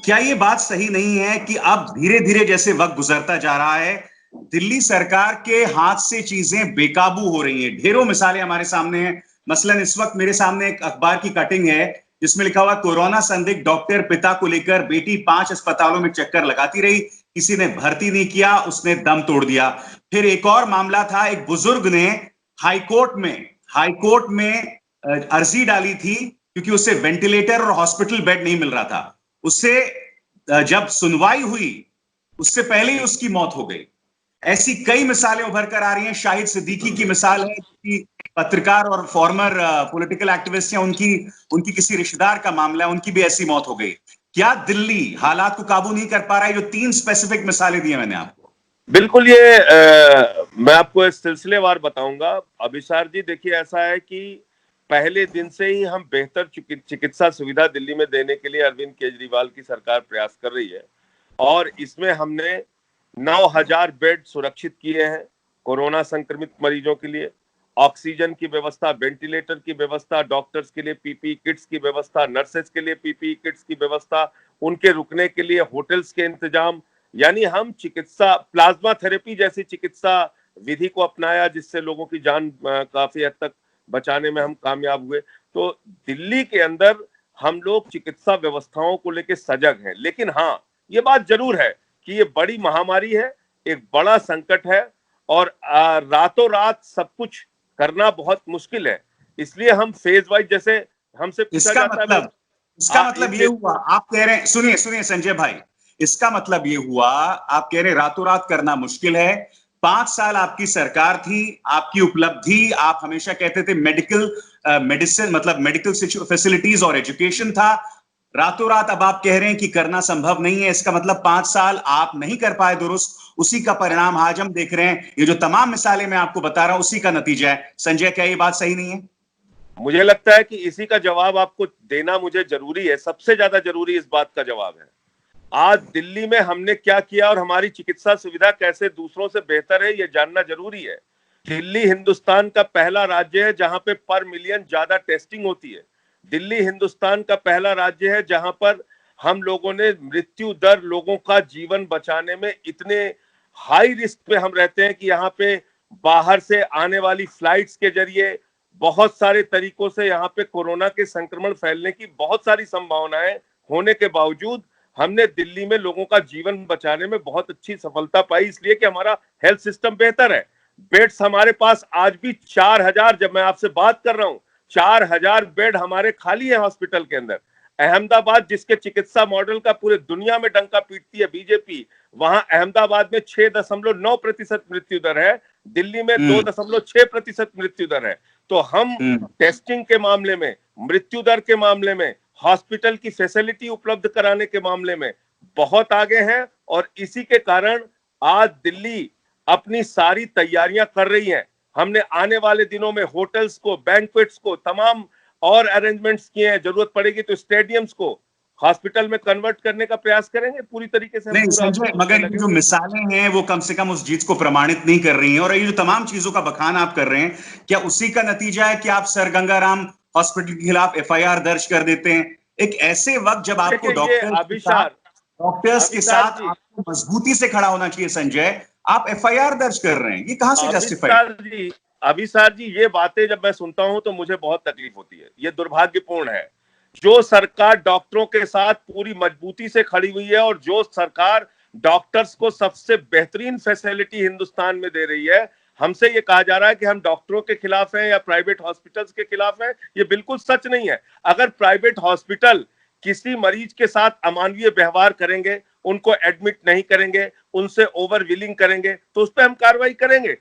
क्या ये बात सही नहीं है कि अब धीरे धीरे जैसे वक्त गुजरता जा रहा है, दिल्ली सरकार के हाथ से चीजें बेकाबू हो रही हैं? ढेरों मिसालें हमारे सामने हैं। मसलन इस वक्त मेरे सामने एक अखबार की कटिंग है जिसमें लिखा हुआ कोरोना संदिग्ध डॉक्टर पिता को लेकर बेटी 5 अस्पतालों में चक्कर लगाती रही, किसी ने भर्ती नहीं किया, उसने दम तोड़ दिया। फिर एक और मामला था, एक बुजुर्ग ने हाईकोर्ट में अर्जी डाली थी क्योंकि उसे वेंटिलेटर और हॉस्पिटल बेड नहीं मिल रहा था। उससे जब सुनवाई हुई उससे पहले ही उसकी मौत हो गई। ऐसी कई मिसालें उभर कर आ रही हैं। शाहिद सिद्दीकी की मिसाल है कि पत्रकार और फॉर्मर पॉलिटिकल एक्टिविस्ट हैं, उनकी उनकी किसी रिश्तेदार का मामला है, उनकी भी ऐसी मौत हो गई। क्या दिल्ली हालात को काबू नहीं कर पा रहा है? जो 3 स्पेसिफिक मिसालें दी हैं मैंने आपको। बिल्कुल, मैं आपको इस सिलसिलेवार बताऊंगा। अभिसार जी, देखिए, ऐसा है कि पहले दिन से ही हम बेहतर चिकित्सा सुविधा दिल्ली में देने के लिए अरविंद केजरीवाल की सरकार प्रयास कर रही है और इसमें हमने 9,000 बेड सुरक्षित किए हैं कोरोना संक्रमित मरीजों के लिए। ऑक्सीजन की व्यवस्था, वेंटिलेटर की व्यवस्था, डॉक्टर्स के लिए पीपीई किट्स की व्यवस्था, नर्सेस के लिए पीपीई किट्स की व्यवस्था, उनके रुकने के लिए होटल्स के इंतजाम। यानी हम चिकित्सा, प्लाज्मा थेरेपी जैसी चिकित्सा विधि को अपनाया जिससे लोगों की जान काफी हद तक बचाने में हम कामयाब हुए। तो दिल्ली के अंदर हम लोग चिकित्सा व्यवस्थाओं को लेकर सजग हैं, लेकिन हाँ, ये बात जरूर है कि ये बड़ी महामारी है, एक बड़ा संकट है और रातों रात सब कुछ करना बहुत मुश्किल है। इसलिए हम फेज वाइज, जैसे हमसे पूछा इसका जाता है भाई, मतलब इसका मतलब ये हुआ, आप कह रहे हैं, सुनिए सुनिए संजय भाई, इसका मतलब ये हुआ, आप कह रहे रातों रात करना मुश्किल है। 5 साल आपकी सरकार थी, आपकी उपलब्धि, आप हमेशा कहते थे मेडिकल मेडिसिन मतलब मेडिकल फैसिलिटीज और एजुकेशन था। रातों रात अब आप कह रहे हैं कि करना संभव नहीं है। इसका मतलब 5 साल आप नहीं कर पाए दुरुस्त, उसी का परिणाम आज हम देख रहे हैं। ये जो तमाम मिसालें मैं आपको बता रहा हूं उसी का नतीजा है। संजय, क्या ये बात सही नहीं है? मुझे लगता है कि इसी का जवाब आपको देना मुझे जरूरी है। सबसे ज्यादा जरूरी इस बात का जवाब है आज दिल्ली में हमने क्या किया और हमारी चिकित्सा सुविधा कैसे दूसरों से बेहतर है, यह जानना जरूरी है। दिल्ली हिंदुस्तान का पहला राज्य है जहां पे पर मिलियन ज्यादा टेस्टिंग होती है। दिल्ली हिंदुस्तान का पहला राज्य है जहां पर हम लोगों ने मृत्यु दर, लोगों का जीवन बचाने में इतने हाई रिस्क पे हम रहते हैं कि यहाँ पे बाहर से आने वाली फ्लाइट्स के जरिए बहुत सारे तरीकों से यहाँ पे कोरोना के संक्रमण फैलने की बहुत सारी संभावनाएं होने के बावजूद हमने दिल्ली में लोगों का जीवन बचाने में बहुत अच्छी सफलता पाई, इसलिए कि हमारा हेल्थ सिस्टम बेहतर है। बेड्स हमारे पास आज भी 4,000, जब मैं आपसे बात कर रहा हूं, 4,000 बेड हमारे खाली है हॉस्पिटल के अंदर। अहमदाबाद, जिसके चिकित्सा मॉडल का पूरे दुनिया में डंका पीटती है बीजेपी, वहां अहमदाबाद में 6.9% मृत्यु दर है, दिल्ली में 2.6% मृत्यु दर है। तो हम टेस्टिंग के मामले में, मृत्यु दर के मामले में, हॉस्पिटल की फैसिलिटी उपलब्ध कराने के मामले में बहुत आगे हैं और इसी के कारण आज दिल्ली अपनी सारी तैयारियां कर रही है। हमने आने वाले दिनों में होटल्स को, बैंक्वेट्स को, तमाम और अरेंजमेंट्स किए हैं। जरूरत पड़ेगी तो स्टेडियम्स को हॉस्पिटल में कन्वर्ट करने का प्रयास करेंगे। पूरी तरीके से हम नहीं पूरा संजय, मगर ये जो मिसालें हैं वो कम से कम उस चीज को प्रमाणित नहीं कर रही हैं, और ये जो तमाम चीजों का बखान आप कर रहे हैं, क्या उसी का नतीजा है कि आप सर गंगाराम हॉस्पिटल के खिलाफ एफआईआर दर्ज कर देते हैं एक ऐसे वक्त जब आपको देखिए, ये डॉक्टर्स के अभिसार साथ जी, आपको मजबूती से खड़ा होना चाहिए संजय, आप एफआईआर दर्ज कर रहे हैं? ये कहां से जस्टिफाइड? अभिसार जी, ये बातें जब मैं सुनता हूं तो मुझे बहुत तकलीफ होती है। ये दुर्भाग्यपूर्ण है। जो सरकार डॉक्टरों के साथ पूरी मजबूती से खड़ी हुई है और जो सरकार डॉक्टर्स को सबसे बेहतरीन फैसिलिटी हिंदुस्तान में दे रही है, हमसे ये कहा जा रहा है कि हम डॉक्टरों के खिलाफ हैं या प्राइवेट हॉस्पिटल्स के खिलाफ हैं। ये बिल्कुल सच नहीं है। अगर प्राइवेट हॉस्पिटल किसी मरीज के साथ अमानवीय व्यवहार करेंगे, उनको एडमिट नहीं करेंगे, उनसे ओवर विलिंग करेंगे, तो उस पर हम कार्रवाई करेंगे।